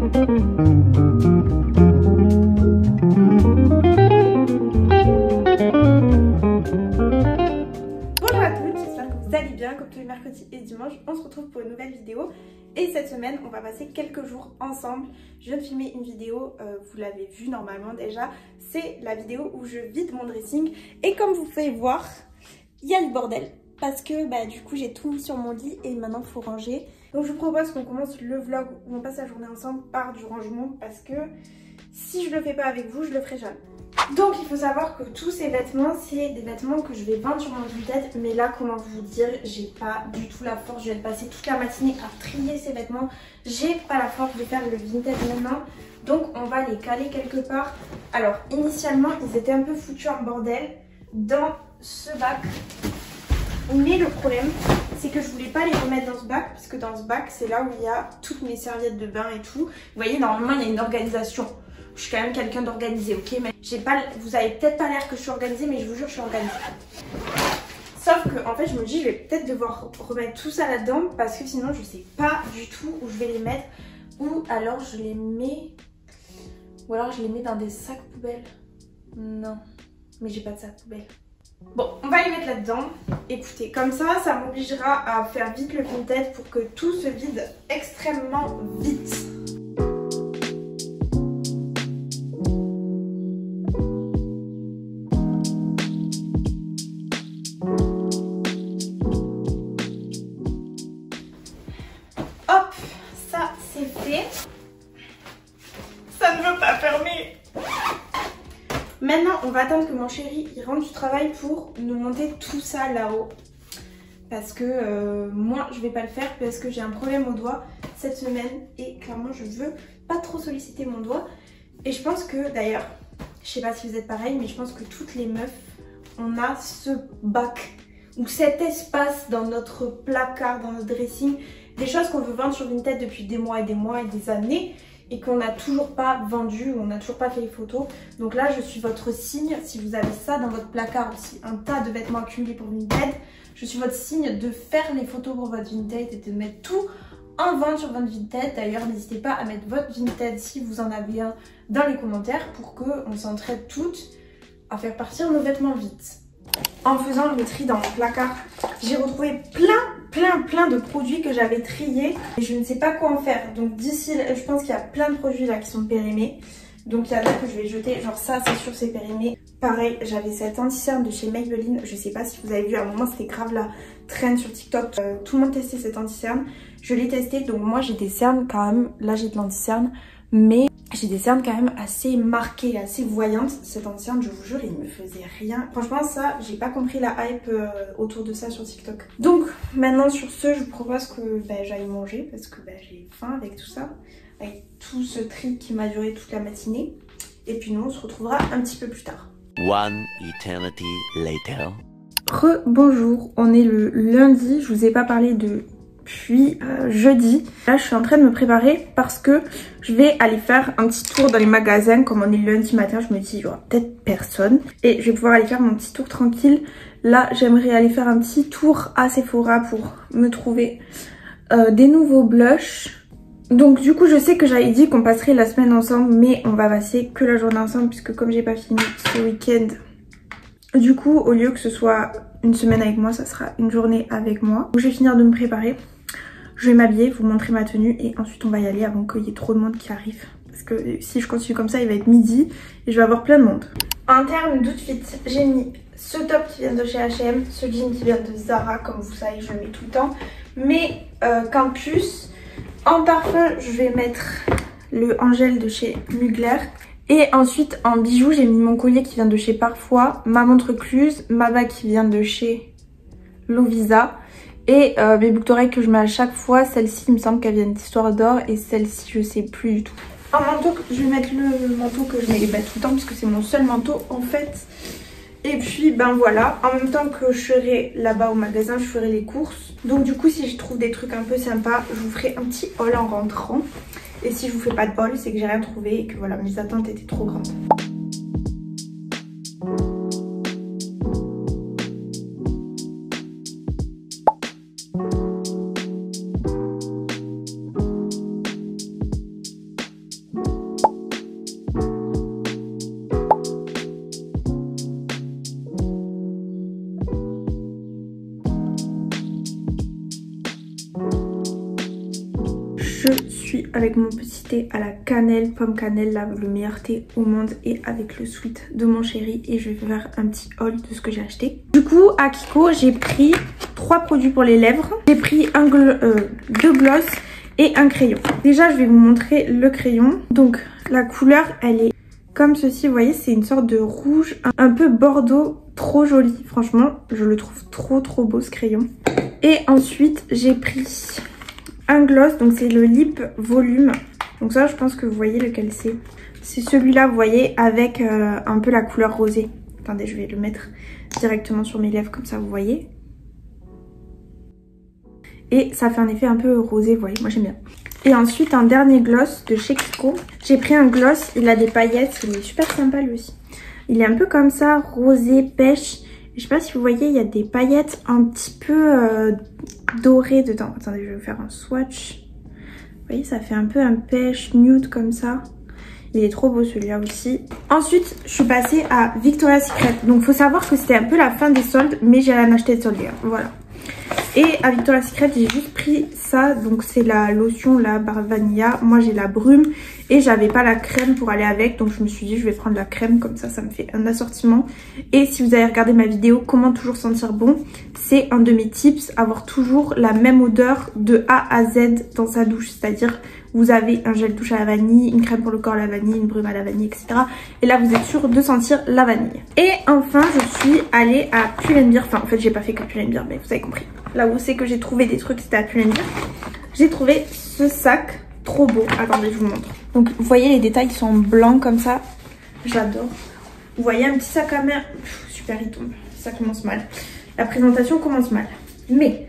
à tous, j'espère que vous allez bien. Comme tous les mercredis et dimanches, on se retrouve pour une nouvelle vidéo. Et cette semaine, on va passer quelques jours ensemble. Je viens de filmer une vidéo, vous l'avez vu normalement déjà. C'est la vidéo où je vide mon dressing. Et comme vous pouvez voir, il y a le bordel. Parce que du coup, j'ai tout mis sur mon lit et maintenant, il faut ranger. Donc je vous propose qu'on commence le vlog où on passe la journée ensemble par du rangement. Parce que si je le fais pas avec vous, je le ferai jamais. Donc il faut savoir que tous ces vêtements, c'est des vêtements que je vais vendre sur mon Vinted. Mais là, comment vous dire, j'ai pas du tout la force. Je viens de passer toute la matinée à trier ces vêtements. J'ai pas la force de faire le Vinted maintenant. Donc on va les caler quelque part. Alors initialement, ils étaient un peu foutus en bordel dans ce bac. Mais le problème, c'est que je voulais pas les remettre dans ce bac. Parce que dans ce bac, c'est là où il y a toutes mes serviettes de bain et tout. Vous voyez, normalement, il y a une organisation. Je suis quand même quelqu'un d'organisé, ok? Mais j'ai pas, vous avez peut-être pas l'air que je suis organisée, mais je vous jure, je suis organisée. Sauf que, en fait, je me dis, je vais peut-être devoir remettre tout ça là-dedans parce que sinon, je sais pas du tout où je vais les mettre. Ou alors, je les mets... Ou alors, je les mets dans des sacs poubelles. Non, mais j'ai pas de sac poubelle. Bon, on va les mettre là-dedans. Écoutez, comme ça m'obligera à faire vite le Vinted pour que tout se vide extrêmement vite. Hop, ça c'est fait. Ça ne veut pas fermer. Maintenant, on va attendre que mon chéri il rentre du travail pour nous monter tout ça là-haut. Parce que moi, je vais pas le faire parce que j'ai un problème au doigt cette semaine. Et clairement, je veux pas trop solliciter mon doigt. Et je pense que, d'ailleurs, je sais pas si vous êtes pareil, mais je pense que toutes les meufs, on a ce bac ou cet espace dans notre placard, dans notre dressing. Des choses qu'on veut vendre sur Vinted depuis des mois et des années. Et qu'on n'a toujours pas vendu, on n'a toujours pas fait les photos. Donc là, je suis votre signe. Si vous avez ça dans votre placard aussi, un tas de vêtements accumulés pour Vinted, je suis votre signe de faire les photos pour votre Vinted et de mettre tout en vente sur votre Vinted. D'ailleurs, n'hésitez pas à mettre votre Vinted si vous en avez un dans les commentaires pour qu'on s'entraide toutes à faire partir nos vêtements vite. En faisant le tri dans mon placard, j'ai retrouvé plein de produits que j'avais triés et je ne sais pas quoi en faire. Donc d'ici, je pense qu'il y a plein de produits là qui sont périmés. Donc il y en a que je vais jeter, genre ça c'est sûr c'est périmé. Pareil, j'avais cette anti-cerne de chez Maybelline, je sais pas si vous avez vu, à un moment c'était grave la trend sur TikTok. Tout le monde testait cette anti-cerne, je l'ai testé, donc moi j'ai des cernes quand même, là j'ai de l'anti-cerne, mais j'ai des cernes quand même assez marquées, assez voyantes. Cette anti-cerne, je vous jure, il me faisait rien. Franchement ça, j'ai pas compris la hype autour de ça sur TikTok. Donc maintenant sur ce, je vous propose que j'aille manger parce que j'ai faim avec tout ça. Avec tout ce tri qui m'a duré toute la matinée. Et puis nous on se retrouvera un petit peu plus tard. One eternity later. Bonjour, on est le lundi, je vous ai pas parlé depuis jeudi. Là je suis en train de me préparer parce que je vais aller faire un petit tour dans les magasins. Comme on est le lundi matin, je me dis il y aura peut-être personne. Et je vais pouvoir aller faire mon petit tour tranquille. Là j'aimerais aller faire un petit tour à Sephora pour me trouver des nouveaux blushs. Donc du coup je sais que j'avais dit qu'on passerait la semaine ensemble, mais on va passer que la journée ensemble puisque comme j'ai pas fini ce week-end, du coup au lieu que ce soit une semaine avec moi, ça sera une journée avec moi. Donc je vais finir de me préparer, je vais m'habiller, vous montrer ma tenue et ensuite on va y aller avant qu'il y ait trop de monde qui arrive. Parce que si je continue comme ça il va être midi et je vais avoir plein de monde. En termes d'outfit, j'ai mis ce top qui vient de chez H&M, ce jean qui vient de Zara, comme vous savez je le mets tout le temps, mais Campus. En parfum, je vais mettre le Angèle de chez Mugler. Et ensuite, en bijoux, j'ai mis mon collier qui vient de chez Parfois, ma montre Cluse, ma bague qui vient de chez Lovisa. Et mes boucles d'oreilles que je mets à chaque fois. Celle-ci, il me semble qu'elle vient d'Histoire d'Or. Et celle-ci, je sais plus du tout. En manteau, je vais mettre le manteau que je mets tout le temps puisque c'est mon seul manteau en fait. Et puis voilà, en même temps que je serai là-bas au magasin, je ferai les courses. Donc du coup si je trouve des trucs un peu sympas, je vous ferai un petit haul en rentrant. Et si je vous fais pas de haul, c'est que j'ai rien trouvé et que voilà, mes attentes étaient trop grandes. avec mon petit thé à la cannelle, pomme cannelle, là, le meilleur thé au monde, et avec le sweat de mon chéri. Et je vais faire un petit haul de ce que j'ai acheté. Du coup, à Kiko, j'ai pris 3 produits pour les lèvres. J'ai pris 2 gloss et un crayon. Déjà, je vais vous montrer le crayon. Donc, la couleur, elle est comme ceci. Vous voyez, c'est une sorte de rouge un peu bordeaux, trop joli. Franchement, je le trouve trop beau ce crayon. Et ensuite, j'ai pris un gloss, donc c'est le Lip Volume. Donc ça, je pense que vous voyez lequel c'est. C'est celui-là, vous voyez, avec un peu la couleur rosée. Attendez, je vais le mettre directement sur mes lèvres, comme ça, vous voyez. Et ça fait un effet un peu rosé, vous voyez, moi j'aime bien. Et ensuite, un dernier gloss de chez Kiko. J'ai pris un gloss, il a des paillettes, il est super sympa lui aussi. Il est un peu comme ça, rosé, pêche. Je sais pas si vous voyez, il y a des paillettes un petit peu dorées dedans. Attendez, je vais vous faire un swatch. Vous voyez, ça fait un peu un pêche nude comme ça. Il est trop beau celui-là aussi. Ensuite, je suis passée à Victoria's Secret. Donc, faut savoir que c'était un peu la fin des soldes, mais j'ai rien acheté de soldes. Voilà. Et à Victoria's Secret, j'ai juste pris ça. Donc, c'est la lotion, la barre vanilla. Moi, j'ai la brume et j'avais pas la crème pour aller avec. Donc, je me suis dit, je vais prendre la crème. Comme ça, ça me fait un assortiment. Et si vous avez regardé ma vidéo, comment toujours sentir bon, c'est un de mes tips. Avoir toujours la même odeur de A à Z dans sa douche. C'est-à-dire, vous avez un gel douche à la vanille, une crème pour le corps à la vanille, une brume à la vanille, etc. Et là, vous êtes sûr de sentir la vanille. Et enfin, je suis allée à Pull&Bear. Enfin, en fait, j'ai pas fait que Pull&Bear, mais vous avez compris. Là où c'est que j'ai trouvé des trucs, c'était à Pull&Bear. J'ai trouvé ce sac trop beau. Attendez, je vous montre. Donc, vous voyez, les détails sont blancs comme ça. J'adore. Vous voyez, un petit sac à main. Super, il tombe. Ça commence mal. La présentation commence mal. Mais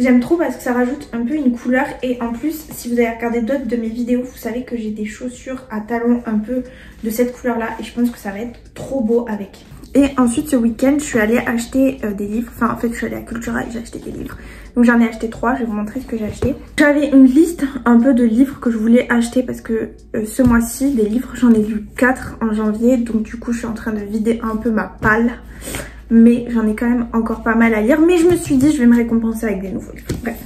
j'aime trop parce que ça rajoute un peu une couleur. Et en plus, si vous avez regardé d'autres de mes vidéos, vous savez que j'ai des chaussures à talons un peu de cette couleur-là. Et je pense que ça va être trop beau avec. Et ensuite, ce week-end, je suis allée acheter des livres. Enfin, en fait, je suis allée à Cultura et j'ai acheté des livres. Donc, j'en ai acheté 3. Je vais vous montrer ce que j'ai acheté. J'avais une liste un peu de livres que je voulais acheter parce que ce mois-ci, des livres, j'en ai lu 4 en janvier. Donc, du coup, je suis en train de vider un peu ma palle. Mais j'en ai quand même encore pas mal à lire. Mais je me suis dit, je vais me récompenser avec des nouveaux livres. Bref.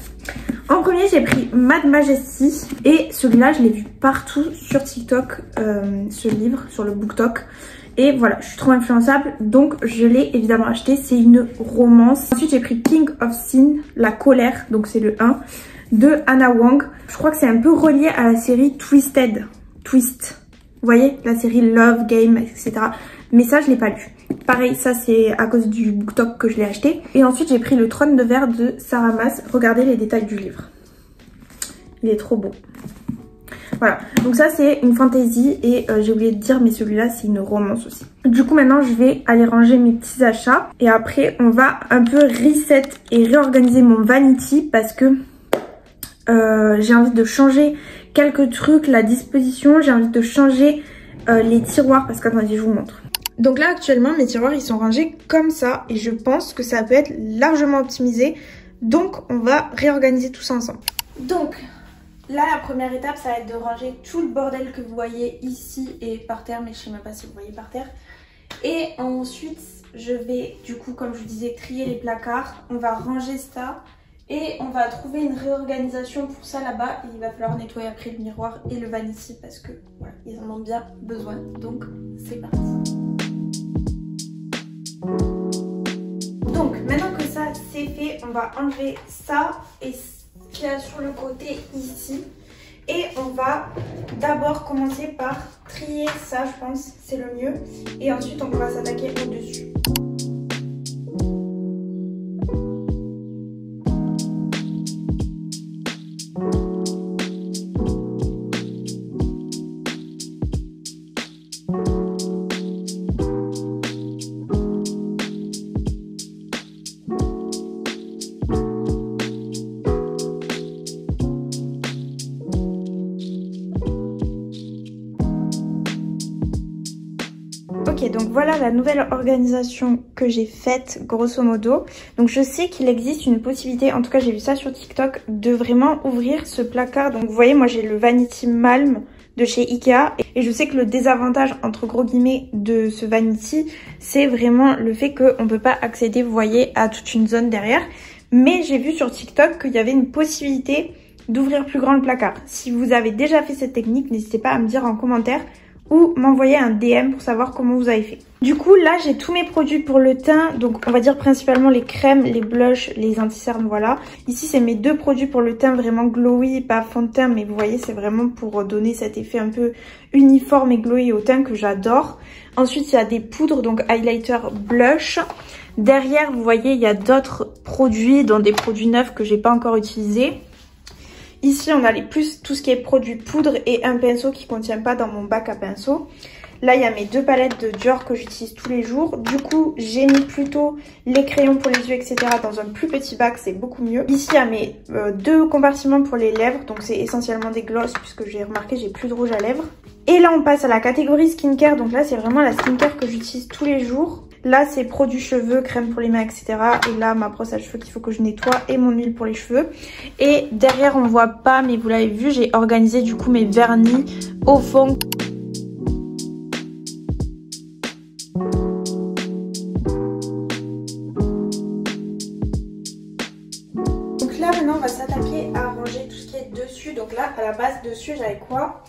En premier, j'ai pris Mad Majesty. Et celui-là, je l'ai vu partout sur TikTok, ce livre, sur le BookTok. Et voilà, je suis trop influençable, donc je l'ai évidemment acheté. C'est une romance. Ensuite, j'ai pris King of Sin, La Colère, donc c'est le 1, de Anna Wong. Je crois que c'est un peu relié à la série Twisted. Twist. Vous voyez, la série Love, Game, etc. Mais ça, je l'ai pas lu. Pareil, ça c'est à cause du BookTok que je l'ai acheté. Et ensuite, j'ai pris Le Trône de verre de Sarah Maas. Regardez les détails du livre. Il est trop beau. Voilà, donc ça c'est une fantasy et j'ai oublié de dire, mais celui-là c'est une romance aussi. Du coup maintenant je vais aller ranger mes petits achats et après on va un peu reset et réorganiser mon vanity parce que j'ai envie de changer quelques trucs, la disposition, j'ai envie de changer les tiroirs parce qu'attendez je vous montre. Donc là actuellement mes tiroirs ils sont rangés comme ça et je pense que ça peut être largement optimisé, donc on va réorganiser tout ça ensemble. Donc là, la première étape, ça va être de ranger tout le bordel que vous voyez ici et par terre, mais je sais même pas si vous voyez par terre. Et ensuite, je vais, du coup, comme je vous disais, trier les placards. On va ranger ça et on va trouver une réorganisation pour ça là-bas. Il va falloir nettoyer après le miroir et le vanity parce que, voilà, ils en ont bien besoin. Donc, c'est parti. Donc, maintenant que ça, c'est fait, on va enlever ça et ça qu'il y a sur le côté ici et on va d'abord commencer par trier ça, je pense c'est le mieux, et ensuite on va s'attaquer au dessus. Ok, donc voilà la nouvelle organisation que j'ai faite grosso modo. Donc je sais qu'il existe une possibilité, en tout cas j'ai vu ça sur TikTok, de vraiment ouvrir ce placard. Donc vous voyez, moi j'ai le Vanity Malm de chez Ikea et je sais que le désavantage entre gros guillemets de ce Vanity, c'est vraiment le fait qu'on ne peut pas accéder, vous voyez, à toute une zone derrière. Mais j'ai vu sur TikTok qu'il y avait une possibilité d'ouvrir plus grand le placard. Si vous avez déjà fait cette technique, n'hésitez pas à me dire en commentaire ou m'envoyer un DM pour savoir comment vous avez fait. Du coup là j'ai tous mes produits pour le teint, donc on va dire principalement les crèmes, les blushs, les anti-cernes, voilà. Ici c'est mes deux produits pour le teint vraiment glowy, pas fond de teint, mais vous voyez c'est vraiment pour donner cet effet un peu uniforme et glowy au teint que j'adore. Ensuite il y a des poudres, donc highlighter, blush. Derrière vous voyez il y a d'autres produits, dont des produits neufs que j'ai pas encore utilisés. Ici, on a tout ce qui est produit poudre et un pinceau qui ne contient pas dans mon bac à pinceau. Là, il y a mes deux palettes de Dior que j'utilise tous les jours. Du coup, j'ai mis plutôt les crayons pour les yeux, etc. dans un plus petit bac, c'est beaucoup mieux. Ici, il y a mes deux compartiments pour les lèvres. Donc, c'est essentiellement des glosses puisque j'ai remarqué, j'ai plus de rouge à lèvres. Et là, on passe à la catégorie skincare. Donc là, c'est vraiment la skincare que j'utilise tous les jours. Là, c'est produits cheveux, crème pour les mains, etc. Et là, ma brosse à cheveux qu'il faut que je nettoie et mon huile pour les cheveux. Et derrière, on voit pas, mais vous l'avez vu, j'ai organisé du coup mes vernis au fond. Donc là, maintenant, on va s'attaquer à ranger tout ce qui est dessus. Donc là, à la base, dessus, j'avais quoi?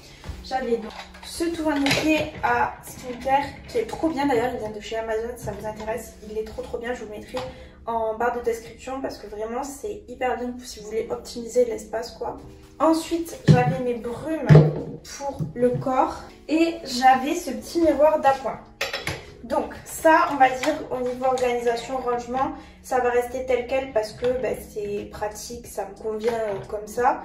J'avais donc ce tourniquet à skincare qui est trop bien, d'ailleurs il vient de chez Amazon, si ça vous intéresse, il est trop bien, je vous mettrai en barre de description parce que vraiment c'est hyper bien si vous voulez optimiser l'espace quoi. Ensuite j'avais mes brumes pour le corps et j'avais ce petit miroir d'appoint. Donc ça, on va dire au niveau organisation, rangement, ça va rester tel quel parce que c'est pratique, ça me convient comme ça.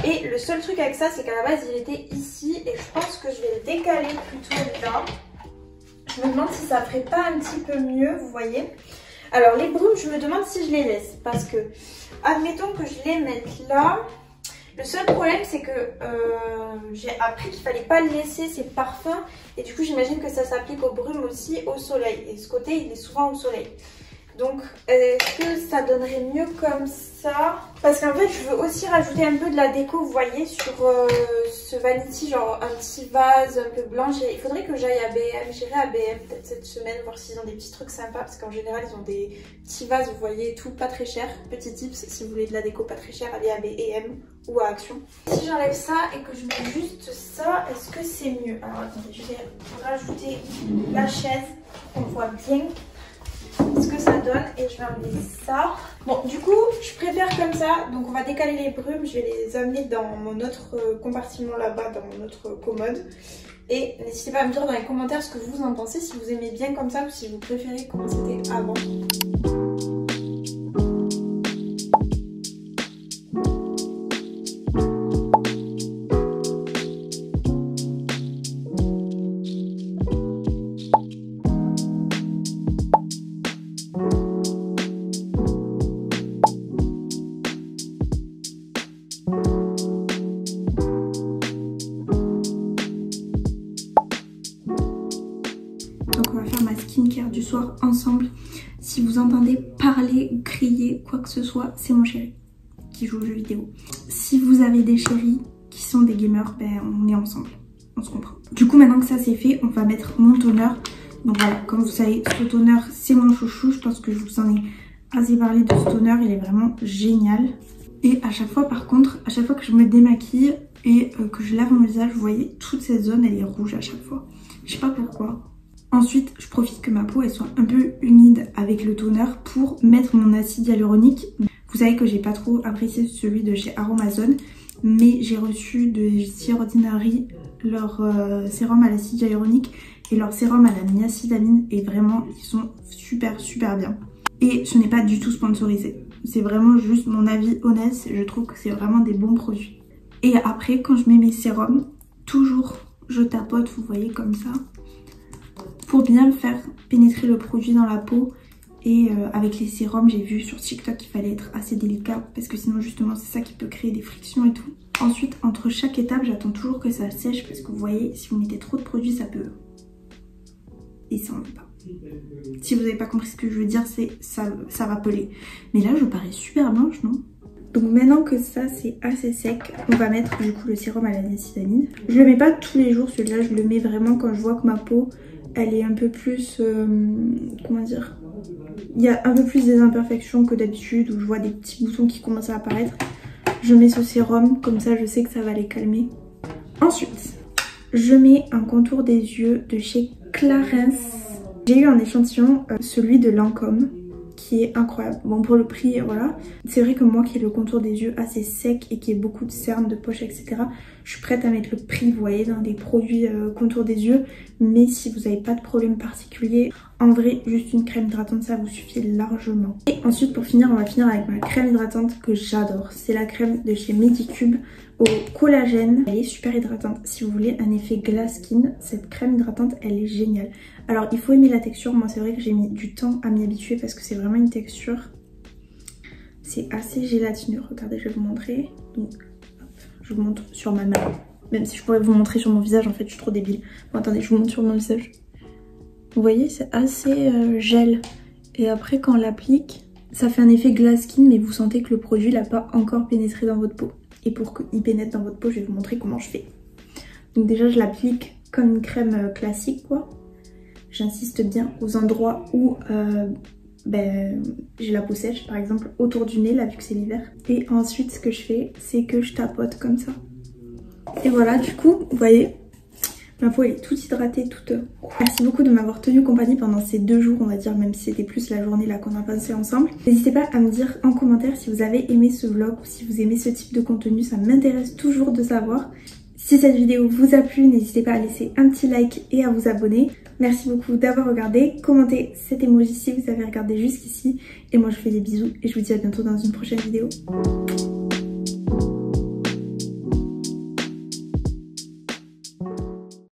Et le seul truc avec ça, c'est qu'à la base, il était ici et je pense que je vais le décaler plutôt là. Je me demande si ça ferait pas un petit peu mieux, vous voyez. Alors les brumes, je me demande si je les laisse parce que, admettons que je les mette là. Le seul problème, c'est que j'ai appris qu'il fallait pas laisser ces parfums et du coup, j'imagine que ça s'applique aux brumes aussi au soleil. Et ce côté, il est souvent au soleil. Donc, est-ce que ça donnerait mieux comme ça? Parce qu'en fait, je veux aussi rajouter un peu de la déco, vous voyez, sur ce vanity, genre un petit vase un peu blanc. Il faudrait que j'aille à BM, j'irai à BM peut-être cette semaine, voir s'ils ont des petits trucs sympas. Parce qu'en général, ils ont des petits vases, vous voyez, tout pas très cher. Petit tips, si vous voulez de la déco pas très cher, allez à BM ou à Action. Si j'enlève ça et que je mets juste ça, est-ce que c'est mieux? Alors attendez, je vais rajouter la chaise pour qu'on voit bien ce que ça donne et je vais enlever ça. Bon, du coup, je préfère comme ça. Donc, on va décaler les brumes. Je vais les amener dans mon autre compartiment là-bas, dans mon autre commode. Et n'hésitez pas à me dire dans les commentaires ce que vous en pensez, si vous aimez bien comme ça ou si vous préférez comment c'était avant. Donc on va faire ma skincare du soir ensemble. Si vous entendez parler ou crier quoi que ce soit, c'est mon chéri qui joue aux jeux vidéo. Si vous avez des chéris qui sont des gamers, on est ensemble, on se comprend. Du coup maintenant que ça c'est fait, on va mettre mon toner. Donc voilà, comme vous savez, ce toner c'est mon chouchou. Je pense que je vous en ai assez parlé de ce toner, il est vraiment génial. Et à chaque fois par contre, à chaque fois que je me démaquille et que je lave mon visage, vous voyez, toute cette zone elle est rouge à chaque fois. Je sais pas pourquoi. Ensuite, je profite que ma peau elle soit un peu humide avec le toner pour mettre mon acide hyaluronique. Vous savez que j'ai pas trop apprécié celui de chez Aromazone, mais j'ai reçu de The Ordinary leur sérum à l'acide hyaluronique et leur sérum à la niacinamide et vraiment ils sont super bien. Et ce n'est pas du tout sponsorisé, c'est vraiment juste mon avis honnête, je trouve que c'est vraiment des bons produits. Et après quand je mets mes sérums, toujours je tapote, vous voyez comme ça, pour bien faire pénétrer le produit dans la peau. Et avec les sérums, j'ai vu sur TikTok qu'il fallait être assez délicat parce que sinon justement c'est ça qui peut créer des frictions et tout. Ensuite, entre chaque étape, j'attends toujours que ça sèche parce que vous voyez, si vous mettez trop de produits, ça peut... Et ça en veut pas. Si vous n'avez pas compris ce que je veux dire, c'est ça va peler. Mais là, je parais super blanche, non? Donc maintenant que ça c'est assez sec, on va mettre du coup le sérum à la niacinamide. Je le mets pas tous les jours, celui-là je le mets vraiment quand je vois que ma peau elle est un peu plus, comment dire, il y a un peu plus des imperfections que d'habitude, où je vois des petits boutons qui commencent à apparaître. Je mets ce sérum, comme ça je sais que ça va les calmer. Ensuite, je mets un contour des yeux de chez Clarins. J'ai eu en échantillon celui de Lancôme qui est incroyable. Bon, pour le prix, voilà. C'est vrai que moi qui ai le contour des yeux assez sec et qui ai beaucoup de cernes, de poches, etc. Je suis prête à mettre le prix, vous voyez, dans des produits contour des yeux. Mais si vous n'avez pas de problème particulier, en vrai, juste une crème hydratante, ça vous suffit largement. Et ensuite, pour finir, on va finir avec ma crème hydratante que j'adore. C'est la crème de chez Medicube au collagène. Elle est super hydratante. Si vous voulez un effet glass skin, cette crème hydratante, elle est géniale. Alors, il faut aimer la texture. Moi, c'est vrai que j'ai mis du temps à m'y habituer parce que c'est vraiment une texture. C'est assez gélatineux. Regardez, je vais vous montrer. Donc, hop, je vous montre sur ma main. Même si je pourrais vous montrer sur mon visage, en fait, je suis trop débile. Bon, attendez, je vous montre sur mon visage. Vous voyez, c'est assez gel. Et après, quand on l'applique, ça fait un effet glass skin, mais vous sentez que le produit n'a pas encore pénétré dans votre peau. Et pour qu'il pénètre dans votre peau, je vais vous montrer comment je fais. Donc déjà, je l'applique comme une crème classique, quoi. J'insiste bien aux endroits où j'ai la peau sèche, par exemple autour du nez, là, vu que c'est l'hiver. Et ensuite, ce que je fais, c'est que je tapote comme ça. Et voilà, du coup, vous voyez, ma peau elle est toute hydratée, toute... Merci beaucoup de m'avoir tenu compagnie pendant ces 2 jours, on va dire, même si c'était plus la journée là qu'on a passé ensemble. N'hésitez pas à me dire en commentaire si vous avez aimé ce vlog ou si vous aimez ce type de contenu, ça m'intéresse toujours de savoir. Si cette vidéo vous a plu, n'hésitez pas à laisser un petit like et à vous abonner. Merci beaucoup d'avoir regardé. Commentez cet emoji si vous avez regardé jusqu'ici. Et moi je vous fais des bisous et je vous dis à bientôt dans une prochaine vidéo.